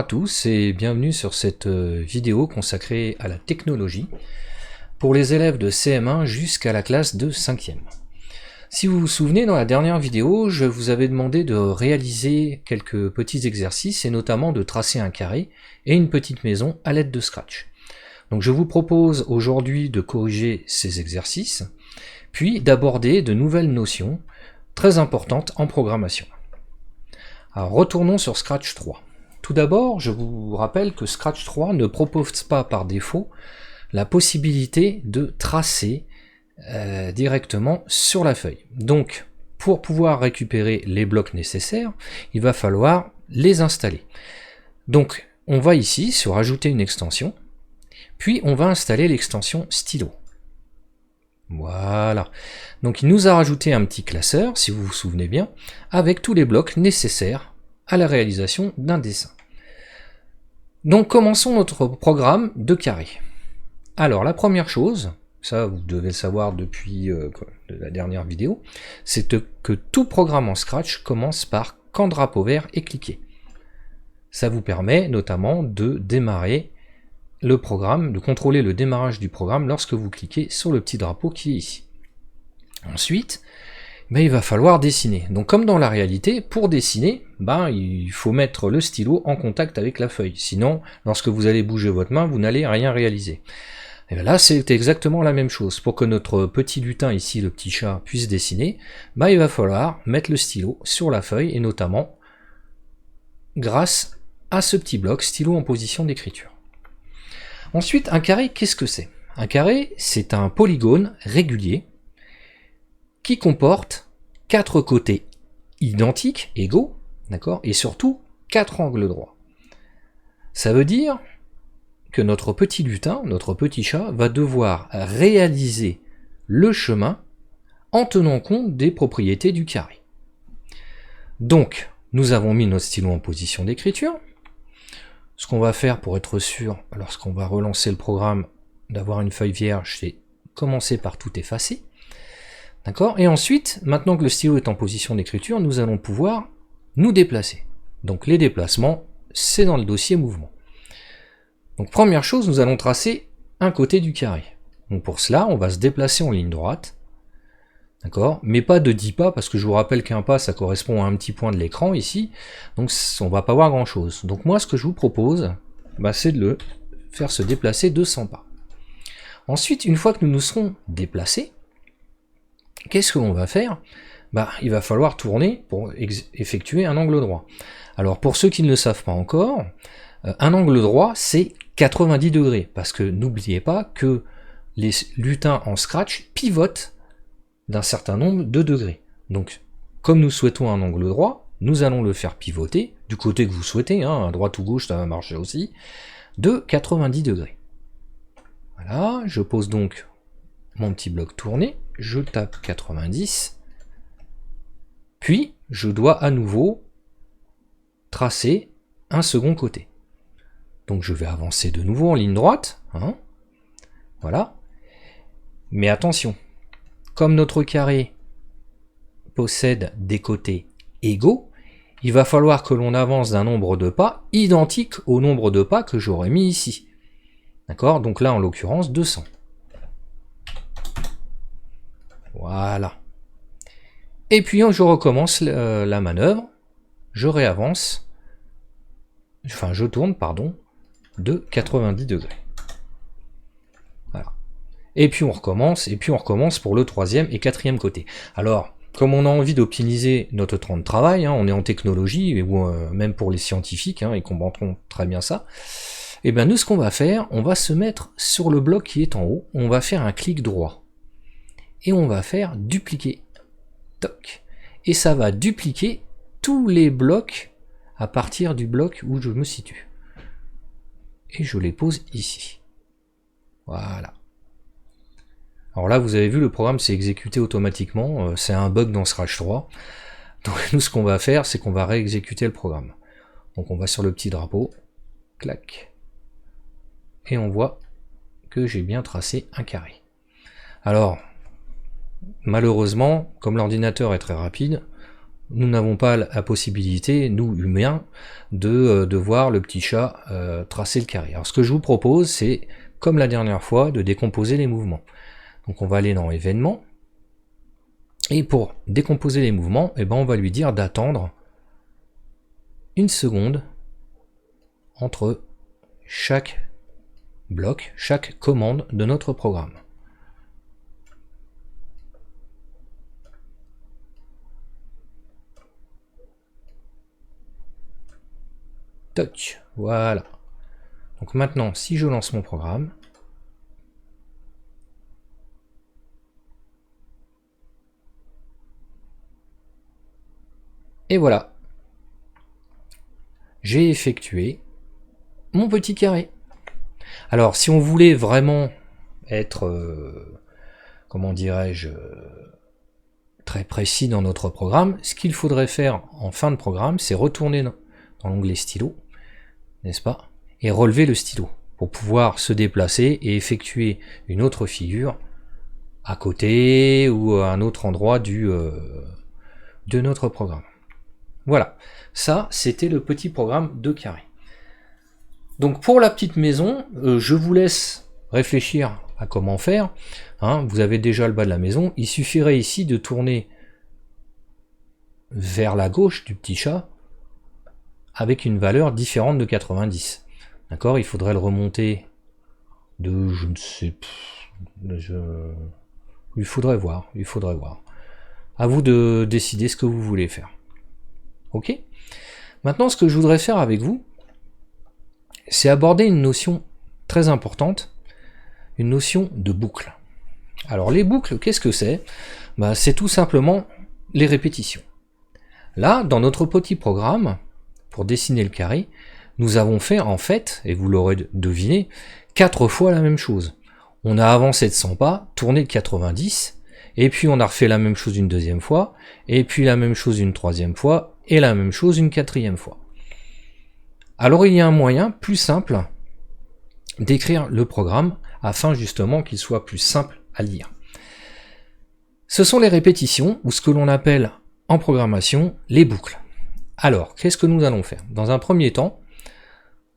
à tous et bienvenue sur cette vidéo consacrée à la technologie pour les élèves de CM1 jusqu'à la classe de 5e. Si vous vous souvenez, dans la dernière vidéo, je vous avais demandé de réaliser quelques petits exercices et notamment de tracer un carré et une petite maison à l'aide de Scratch. Donc je vous propose aujourd'hui de corriger ces exercices, puis d'aborder de nouvelles notions très importantes en programmation. Alors retournons sur Scratch 3. Tout d'abord, je vous rappelle que Scratch 3 ne propose pas par défaut la possibilité de tracer directement sur la feuille. Donc, pour pouvoir récupérer les blocs nécessaires, il va falloir les installer. Donc, on va ici sur Ajouter une extension, puis on va installer l'extension stylo. Voilà. Donc il nous a rajouté un petit classeur, si vous vous souvenez bien, avec tous les blocs nécessaires à la réalisation d'un dessin. Donc commençons notre programme de carré. Alors la première chose, ça vous devez le savoir depuis la dernière vidéo, c'est que tout programme en Scratch commence par quand drapeau vert est cliqué. Ça vous permet notamment de démarrer le programme, de contrôler le démarrage du programme lorsque vous cliquez sur le petit drapeau qui est ici. Ensuite, il va falloir dessiner. Donc comme dans la réalité, pour dessiner, il faut mettre le stylo en contact avec la feuille. Sinon, lorsque vous allez bouger votre main, vous n'allez rien réaliser. Et là, c'est exactement la même chose. Pour que notre petit lutin ici, le petit chat, puisse dessiner, il va falloir mettre le stylo sur la feuille, et notamment grâce à ce petit bloc stylo en position d'écriture. Ensuite, un carré, qu'est-ce que c'est? Un carré, c'est un polygone régulier qui comporte 4 côtés identiques, égaux, d'accord, et surtout 4 angles droits. Ça veut dire que notre petit lutin, notre petit chat, va devoir réaliser le chemin en tenant compte des propriétés du carré. Donc, nous avons mis notre stylo en position d'écriture. Ce qu'on va faire pour être sûr, lorsqu'on va relancer le programme, d'avoir une feuille vierge, c'est commencer par tout effacer. D'accord? Et ensuite, maintenant que le stylo est en position d'écriture, nous allons pouvoir nous déplacer. Donc les déplacements, c'est dans le dossier mouvement. Donc première chose, nous allons tracer un côté du carré. Donc pour cela, on va se déplacer en ligne droite. D'accord? Mais pas de 10 pas, parce que je vous rappelle qu'un pas, ça correspond à un petit point de l'écran ici. Donc on va pas voir grand chose. Donc moi, ce que je vous propose, c'est de le faire se déplacer de 100 pas. Ensuite, une fois que nous nous serons déplacés, qu'est-ce que l'on va faire? Il va falloir tourner pour effectuer un angle droit. Alors pour ceux qui ne le savent pas encore, un angle droit, c'est 90 degrés. Parce que n'oubliez pas que les lutins en Scratch pivotent d'un certain nombre de degrés. Donc, comme nous souhaitons un angle droit, nous allons le faire pivoter, du côté que vous souhaitez, à droite ou gauche, ça va marcher aussi, de 90 degrés. Voilà, je pose donc mon petit bloc tourné, je tape 90, puis je dois à nouveau tracer un second côté. Donc je vais avancer de nouveau en ligne droite, voilà, mais attention, comme notre carré possède des côtés égaux, il va falloir que l'on avance d'un nombre de pas identique au nombre de pas que j'aurais mis ici. D'accord? Donc là, en l'occurrence, 200. Voilà. Et puis, je recommence la manœuvre. Je réavance. Enfin, je tourne, pardon, de 90 degrés. Voilà. Et puis on recommence pour le troisième et quatrième côté. Alors, comme on a envie d'optimiser notre temps de travail, on est en technologie, ou même pour les scientifiques, ils comprendront très bien ça, et nous ce qu'on va faire, on va se mettre sur le bloc qui est en haut, on va faire un clic droit, et on va faire dupliquer, toc, et ça va dupliquer tous les blocs à partir du bloc où je me situe. Et je les pose ici. Voilà. Alors là, vous avez vu, le programme s'est exécuté automatiquement, c'est un bug dans Scratch 3. Donc nous, ce qu'on va faire, c'est qu'on va réexécuter le programme. Donc on va sur le petit drapeau, clac, et on voit que j'ai bien tracé un carré. Alors, malheureusement, comme l'ordinateur est très rapide, nous n'avons pas la possibilité, nous humains, de voir le petit chat tracer le carré. Alors ce que je vous propose, c'est, comme la dernière fois, de décomposer les mouvements. Donc on va aller dans événements, et pour décomposer les mouvements, eh ben, on va lui dire d'attendre une seconde entre chaque bloc, chaque commande de notre programme. Toc, voilà. Donc maintenant, si je lance mon programme, et voilà, j'ai effectué mon petit carré. Alors, si on voulait vraiment être, comment dirais-je, très précis dans notre programme, ce qu'il faudrait faire en fin de programme, c'est retourner dans l'onglet stylo, n'est-ce pas, et relever le stylo pour pouvoir se déplacer et effectuer une autre figure à côté ou à un autre endroit de notre programme. Voilà, ça c'était le petit programme de carré. Donc pour la petite maison, je vous laisse réfléchir à comment faire. Hein, vous avez déjà le bas de la maison, il suffirait ici de tourner vers la gauche du petit chat avec une valeur différente de 90. D'accord, il faudrait le remonter de, je ne sais, il faudrait voir. À vous de décider ce que vous voulez faire. Ok. Maintenant, ce que je voudrais faire avec vous, c'est aborder une notion très importante, une notion de boucle. Alors les boucles, qu'est-ce que c'est? C'est tout simplement les répétitions. Là, dans notre petit programme, pour dessiner le carré, nous avons fait en fait, et vous l'aurez deviné, 4 fois la même chose. On a avancé de 100 pas, tourné de 90, et puis on a refait la même chose une deuxième fois, et puis la même chose une troisième fois, et la même chose une quatrième fois. Alors il y a un moyen plus simple d'écrire le programme afin justement qu'il soit plus simple à lire. Ce sont les répétitions, ou ce que l'on appelle en programmation les boucles. Alors, qu'est-ce que nous allons faire? Dans un premier temps,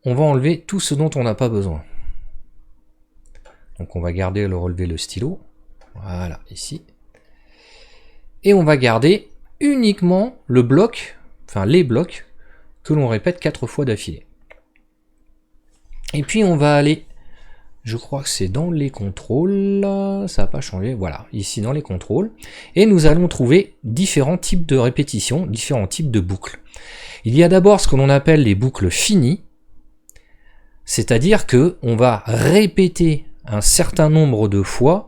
on va enlever tout ce dont on n'a pas besoin. Donc on va relever le stylo, voilà, ici. Et on va garder uniquement le bloc, enfin les blocs, que l'on répète 4 fois d'affilée. Et puis on va aller, je crois que c'est dans les contrôles, ça n'a pas changé, voilà, ici dans les contrôles, et nous allons trouver différents types de répétitions, différents types de boucles. Il y a d'abord ce que l'on appelle les boucles finies, c'est-à-dire que on va répéter un certain nombre de fois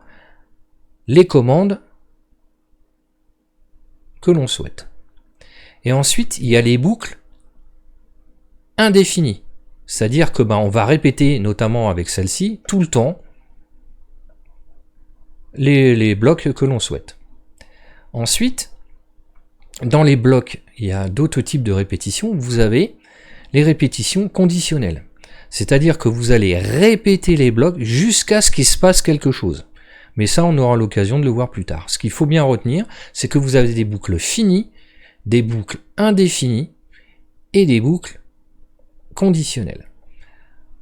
les commandes que l'on souhaite. Et ensuite, il y a les boucles indéfinies. C'est-à-dire que on va répéter, notamment avec celle-ci, tout le temps, les blocs que l'on souhaite. Ensuite, dans les blocs, il y a d'autres types de répétitions. Vous avez les répétitions conditionnelles. C'est-à-dire que vous allez répéter les blocs jusqu'à ce qu'il se passe quelque chose. Mais ça, on aura l'occasion de le voir plus tard. Ce qu'il faut bien retenir, c'est que vous avez des boucles finies, des boucles indéfinies et des boucles conditionnelles.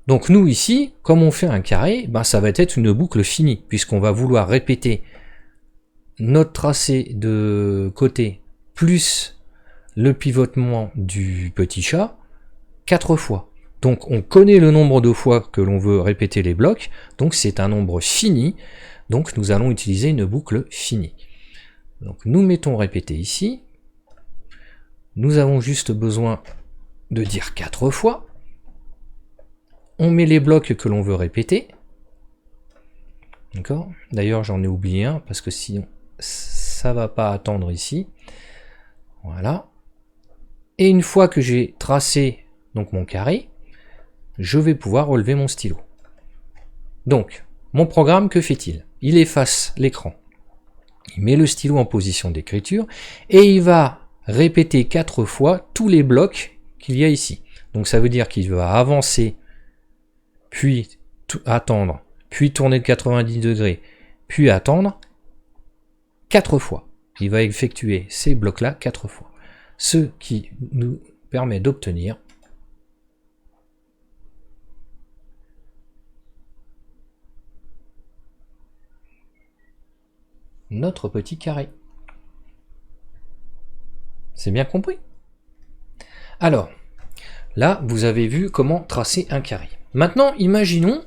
Donc nous ici, comme on fait un carré, ça va être une boucle finie, puisqu'on va vouloir répéter notre tracé de côté plus le pivotement du petit chat 4 fois. Donc on connaît le nombre de fois que l'on veut répéter les blocs, donc c'est un nombre fini, donc nous allons utiliser une boucle finie. Donc nous mettons répéter ici, nous avons juste besoin de dire 4 fois, on met les blocs que l'on veut répéter, d'accord? D'ailleurs j'en ai oublié un, parce que sinon ça va pas attendre ici, voilà. Et une fois que j'ai tracé donc mon carré, je vais pouvoir relever mon stylo. Donc, mon programme, que fait-il? Il efface l'écran, il met le stylo en position d'écriture, et il va répéter 4 fois tous les blocs qu'il y a ici. Donc ça veut dire qu'il va avancer, puis attendre, puis tourner de 90 degrés, puis attendre 4 fois. Il va effectuer ces blocs-là 4 fois. ce qui nous permet d'obtenir notre petit carré. C'est bien compris? Alors, là, vous avez vu comment tracer un carré. Maintenant, imaginons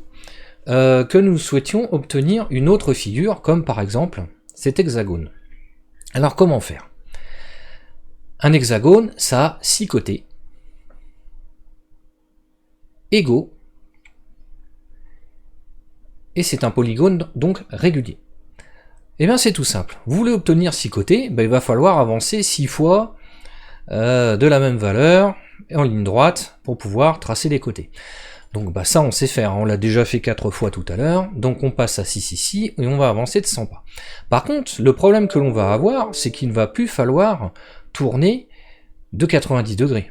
que nous souhaitions obtenir une autre figure, comme par exemple cet hexagone. Alors, comment faire? Un hexagone, ça a 6 côtés égaux, et c'est un polygone donc régulier. Et bien c'est tout simple. Vous voulez obtenir 6 côtés, ben, il va falloir avancer 6 fois de la même valeur en ligne droite pour pouvoir tracer les côtés. Donc bah, ça on sait faire, on l'a déjà fait 4 fois tout à l'heure, donc on passe à 6 ici et on va avancer de 100 pas. Par contre, le problème que l'on va avoir, c'est qu'il ne va plus falloir tourner de 90 degrés.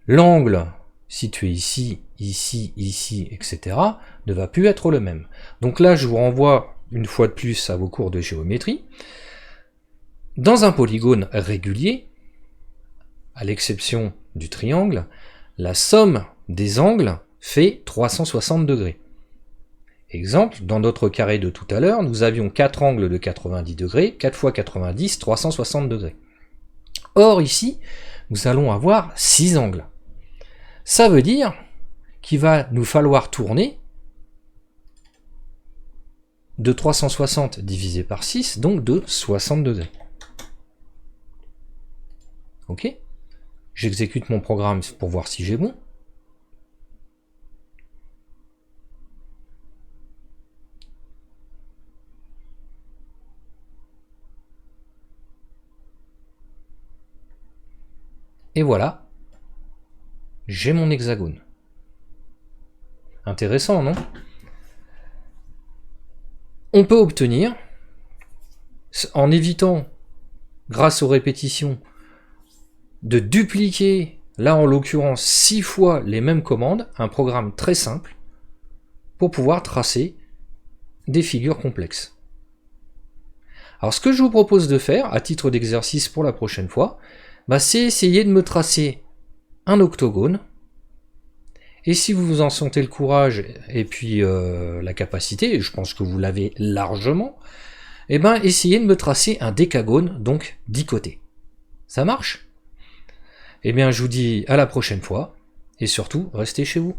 L'angle situé ici, ici, ici, etc. ne va plus être le même. Donc là je vous renvoie une fois de plus à vos cours de géométrie. Dans un polygone régulier, à l'exception du triangle, la somme des angles fait 360 degrés. Exemple, dans notre carré de tout à l'heure, nous avions 4 angles de 90 degrés, 4 fois 90, 360 degrés. Or ici, nous allons avoir 6 angles. Ça veut dire qu'il va nous falloir tourner de 360 divisé par 6, donc de 60 degrés. Ok? J'exécute mon programme pour voir si j'ai bon. Et voilà, j'ai mon hexagone. Intéressant, non? On peut obtenir, en évitant, grâce aux répétitions, de dupliquer, là en l'occurrence 6 fois les mêmes commandes, un programme très simple, pour pouvoir tracer des figures complexes. Alors ce que je vous propose de faire, à titre d'exercice pour la prochaine fois, bah, c'est essayer de me tracer un octogone, et si vous en sentez le courage et puis la capacité, et je pense que vous l'avez largement, et ben essayez de me tracer un décagone, donc 10 côtés. Ça marche? Eh bien je vous dis à la prochaine fois, et surtout restez chez vous.